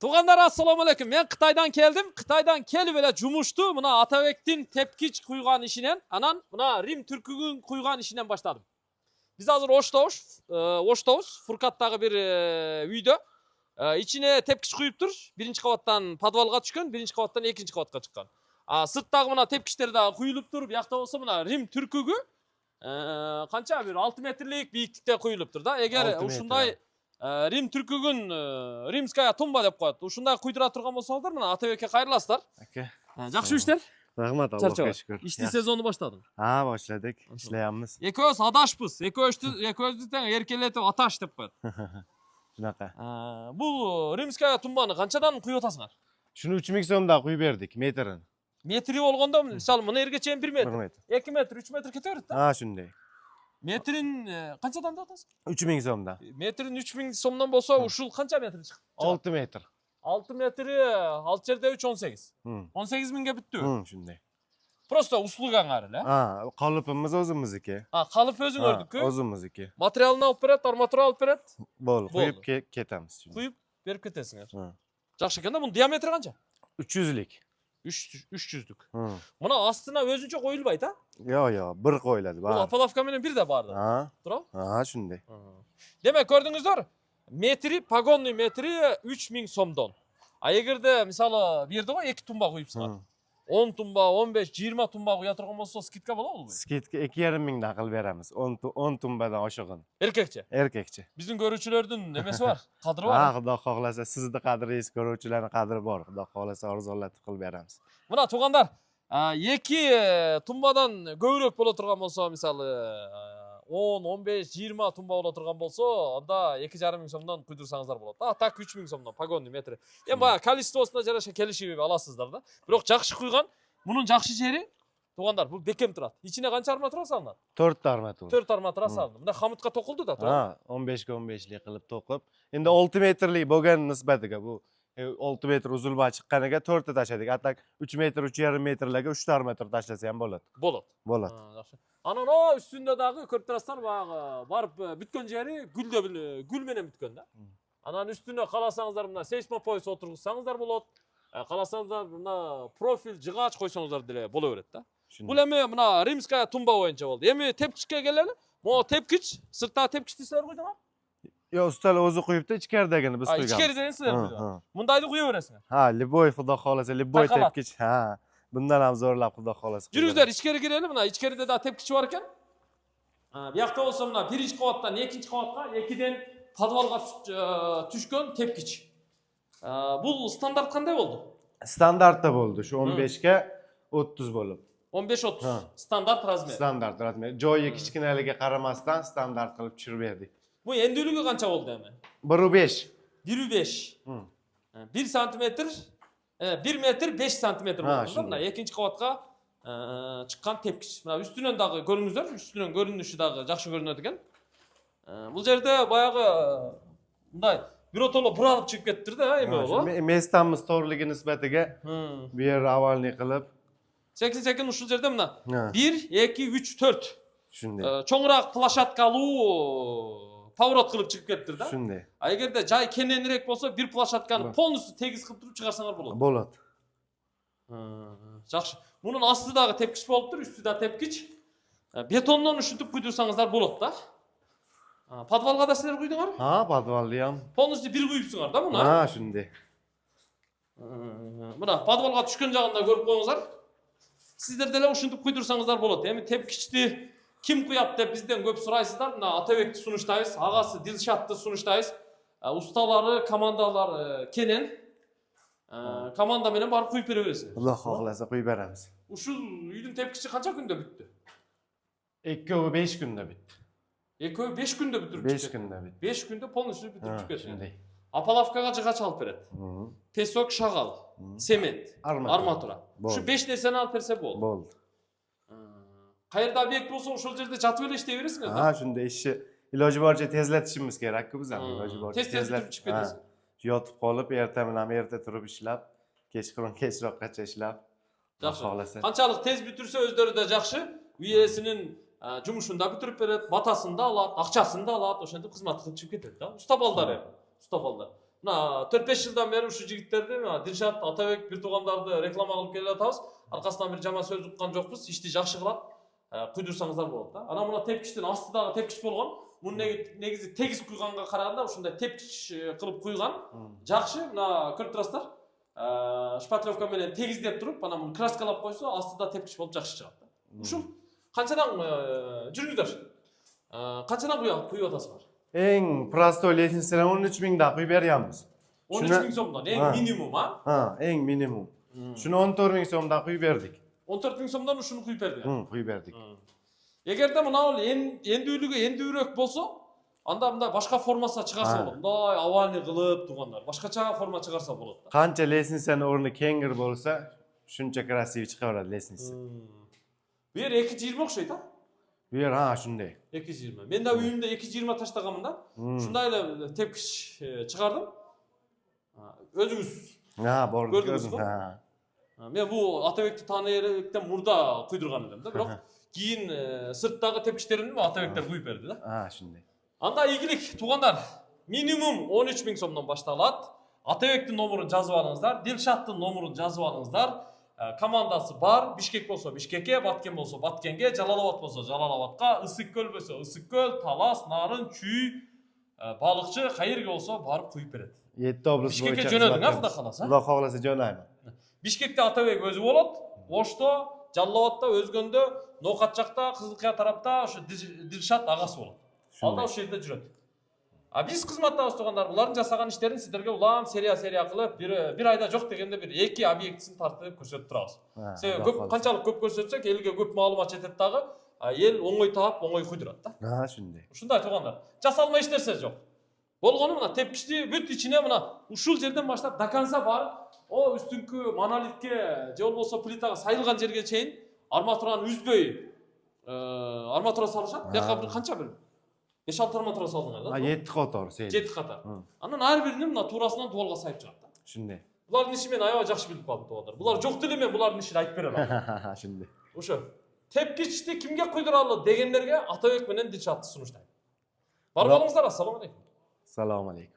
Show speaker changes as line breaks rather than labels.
Tuğanlar assalamu alaikum. Men Xitaydan keldim. Xitaydan kelip ele jumuştu. Muna Atabek'tin tepkiç kuygan işinen, anan muna Rim Türkügün kuygan işinden başladım. Biz hazır Oştavuz, Furkat'tagı bir uyda. İçine tepkiç kuyup dur. Birinci kavattan podvalga düşkön, birinci kavattan ikinci kavatga çıkkan. Sırttagı muna tepkiçleri daha kuyulup dur. Buyakta olsa muna Rim Türkügü kança bir 6 metrelik büyüklükte kuyulup dur da. Eğer uşunday Rim Türkügün Римская tumba dep koyat. Ушундай куйдыра турган болсоңуздар, мына Атабекке кайрыласыздар. Жакшы иштер.
Rahmat Allah'a şükür.
İşte sezonu başladın.
Ha başladık. İşleyemiz.
Ekөөz adaşpыз. Ekөөздү тең эркелетип аташ деп коет.
Şunaqa.
Бул Римская tumbаны канчадан куюп атасыңар?
Şunu 3000 so'mda quyib berdik metrin.
Метри болгондо, мисалы, мына жерге чейин 1 метр.
1 metr.
2 metr, 3 metr kete берет да.
Ha shunday.
Метрин канчадан деп атасың?
3000 so'mda.
Метрин 3000 сомдон болсо, ушул канча метр чыгат?
6 metr.
6 metri 6 жерде 3 18. 18 миңге бүттү.
Shunday.
Просто услугаң эле.
Ha, kalıpımız o'zimizniki.
Калып өзүң өрдүккү.
O'zimizniki.
Материалын алып берет, арматура алып берет.
Bol, quyup ketamiz.
Куюп берип кетесиңер.
Ha.
Жакшы экен да, мунун диаметри канча?
300'lik.
300'lük.
Hı.
Мына астына өзүнчө коюлбайт, а?
Yo, bir koyuladı.
Бул апалавка менен бир да барды.
Ha.
Туурабы?
Ha, shunday.
Демек, көрдүңүздөр, метри, погонный метри 3000 сомдон. Эгерде, мисалы, бир жерде го 2 тумба куюпсуңар. 10 tumba, 15, 20 tumba kuya turgan bolsa skitka bolabı mı?
Skitka 2,5 ming akıl beremiz. 10 tumbadan oşuğun.
Erkekçe.
Erkekçe.
Bizim görücülerden nemesi var? Kadırı var.
Ha, Xudo xohlasa sizni qadringiz, ko'ruvchilarning qadri bor. Xudo xohlasa orzulatib qilib beramiz.
Mına tuğanlar, 2 tumbadan көбүрөөк боло турган болсо, мисалы 10, 15, 20 tumba боло турган болсо, анда 2,5 миң сомдон куйдурсаңыздар болот. Так 3 миң сомдон погонный метри. Эми баягы количествосуна жараша келишип аласыздар да. Бирок жакшы куйган, мунун жакшы жери тугандар, бул бекем турат. İçine канча арматура салынат?
4 armatura.
4 арматура салынды. Мына хамытка токулду да, туура.
Ha, 15 15lik qilib to'qib. Endi 6 metrlik bo'lgan nisbatiga bu 6 metr uzilma chiqqaniga 4 ta tashladik. Atak 3 metr, 3,5 metrlarga 3 ta armatura tashlasa ham bo'ladi.
Болот.
Bo'ladi.
Жакшы. Анан о үстүндө дагы көрүп турасыздар, баягы барып бүткөн жери гүл менен бүткөн да. Анан үстүнө кааласаңыздар мына сейсмопояс отургузсаңыздар болот. Кааласаңыздар мына профиль жыгач койсоңуздар деле боло берет да. Бул эми мына Римская тумба боюнча болду. Эми тепкичке келели. Могу тепкич, сырттагы тепкичти силер куйдуңар?
Yo, ustalar o'zi quyibdi, ichkaridagini biz quyganmiz.
Ichkaridagini силер куйдуңар. Мындайды куя бересиңер.
Ha, liboy Xudo xolasa, liboy tepkich. Ha. Bundan ham zo'rlab Xudo xolasa.
Жүрүңүздөр ичкери кирели, мына ичкериде да тепкичи бар экен. Биякта болсо мына биринчи кабаттан экинчи кабатка 2ден подвалга түшкөн тепкич. Бул стандарт кандай болду?
Standartda bo'ldi. Shu 15 ga 30 bo'lib.
15-30 standart razmer.
Standart razmer. Joyi kichkinaligiga qaramasdan standart qilib tushirib berdik.
Bu endүүлүгү канча болду эми?
1,5.
1,5. 1 santimetr 1 metr 5 santimetr болду. Мына экинчи кабатка чыккан тепкич. Мына үстүнөн дагы көрүңүздөр, үстүнөн көрүнүшү дагы жакшы көрүнөт экен. Бул жерде баягы мындай биротоло буралып чыгып кетиптир да, эми боло.
Местamiz to'g'riligi nisbatiga bu yer avalni qilib
sekin ушул жерде мына 1, 2, 3, 4.
Shunday.
Чоңураак площадкалуу поворот кылып чыгып кетиптир да.
Shunday.
Эгерде жай кененирээк болсо, бир площадканы полностью тегиз кылып туруп чыгарсаңар болот.
Болот.
Жакшы. Мунун асты дагы тепкич болуптур, үстү да тепкич. Бетондон ушинтип куйдурсаңыздар болот да. Подвалга да силер куйдуңар?
Ha, podvalni ham.
Полностью бир куюпсуңар да муну?
Ha, shunday.
Мына подвалга түшкөн жагында көрүп коюңуздар. Сиздер деле ушинтип куйдурсаңыздар болот. Эми тепкичти ким куят деп бизден көп сурайсыздар. Мына Атабекти сунуштайбыз, агасы Дилшатты сунуштайбыз. Усталары, командалар кенен. Команда менен барып куюп бере бересиңер.
Xudo xohlasa quyib beramiz.
Ушул үйдүн тепкичи канча күндө бүттү?
Ekkovi 5 kunda bitdi.
Экөө 5 күндө бүтүрүп
5 kunda bitdi.
5 күндө полностью бүтүрүп кетти.
Shunday.
Апалавкага жыгач алып берет. Песок, шагал, цемент, арматура. Ушу 5 нерсени алып берсе болду.
Болду.
Qayerda объект болсо ошол жерде жатып эле иштей бересиңер да.
Ha, shunday ishni iloji boricha tezlatishimiz kerak-ku biz ham iloji boricha.
Tezlatib chiqib ketasiz.
Yotib qolib, erta bilan erta turib ishlab, kechqurun kechroqgacha ishlab.
Жакшы. Канчалык тез бүтүрсө өздөрү да жакшы. Үйесинин жумушун да бүтүрүп берет, батасын да алат, акчасын да алат, ошентип кызмат кылып чыгып кетет да. Уста балдар. Mına 4-5 жылдан beri uşu jigitlerdi Dilşat, Atabek bir tugandарды реклама кылып келе жатабыз. Аркасынан бир жаман сөз уккан жокпуз. Ишти жакшы кылат. Куйдурсаңыздар болот да. Анан мына тепкичтин астыдагы тепкич болгон. Муну негизи тегиз куйганга караганда ушундай тепкич кылып куйган. Жакшы, мына көрүп турасыздар. Шпатлевка менен тегиздеп туруп, анан муну краскалап койсо, астыда тепкич болуп жакшы чыгат да. Ушул канчадан жүрүңүздөр? Канчадан куюп атасыздар?
Eng prostoy lesnisini 13.000 da kuyup beryapmiz.
13.000 сомдон, эң минимум,
Ha, eng minimum. Şunu 14.000 so'mda kuyup berdik.
14.000 сомдон ушуну куюп берди.
Kuyup berdik.
Эгерде мына эндүүлүгү эндүүрөөк болсо, анда мындай башка формасына чыгарса болот. Мындай овальный кылып тугандар, башкача форма чыгарса болот да.
Qancha lesnisani o'rni kengir bo'lsa, shuncha krasiv chiqaveradi lesnisi.
Bu yer 220 окшойт,
Bu yer ha shunday.
220. Мен да үйүмдө 220 таштаганмын да. Ушундай эле тепкич чыгардым. Өзүңүз
Ha, bor
Gördünüz
gördüm.
mü?
Ha.
Мен бул Атабекти тааныбектен мурда куйдурган элем да, бирок кийин сырттагы тепкичтеримди Атабектер куюп берди да.
Ha, shunday.
Анда ийгилик туугандар. Минимум 13.000 сомдон башталат. Атабектин номерун жазып алыңыздар, Дилшаттын номерун жазып алыңыздар. Командасы бар. Бишкек болсо Бишкекке, Баткен болсо Баткенге, Жалал-Абад болсо Жалал-Абадка, Ысык-Көл болсо Ысык-Көл, Талас, Нарын, Чүй, балыкчы кайерге болсо барып куюп берет.
7 облас
Бишкекке жөнөдүң, Кудай кааласа.
Xudo xohlasa jo'nayman.
Бишкекте Атабек өзү болот. Ошто, Жалал-Абадта өзгөндө, Ноокат жакта, Кызылкая тарапта ошо Дилшат агасы болот. Алда ошол жерде жүрөт. Биз кызматтабыз туугандар, булардын жасаган иштерин сиздерге улам серия кылып, бир айда жок дегенде бир 2 объектисин тартып көрсөтүп турабыз. Себеби көп канчалык көп көрсөтсөк, элге көп маалымат жетет дагы, эл оңой таап, оңой куйдурат да.
Ha, shunday.
Ушундай туугандар. Жасалмай эч нерсе жок. Болгону мына тепкичти бүт ичине мына ушул жерден баштап до конца барып, үстүңкү монолитке же болбосо плитага сайылган жерге чейин арматураны үзбөй арматура салышат. Бияка бир канча бир 5-6 арматура салдыңар да.
7 qator,
7 катар. Анан ар бирини мына туурасынан дуалга сайып чыгат да.
Shunday.
Булардын ишин мен аябай жакшы билип калдым туугандар. Булар жок деле мен булардын ишин айтып бере алам.
Shunday.
Ошо тепкичти кимге куйдуралы дегендерге Атабек менен Дилшатты сунуштайм. Бар болуңуздар, ассалому алейкум.
Assalomu alaykum.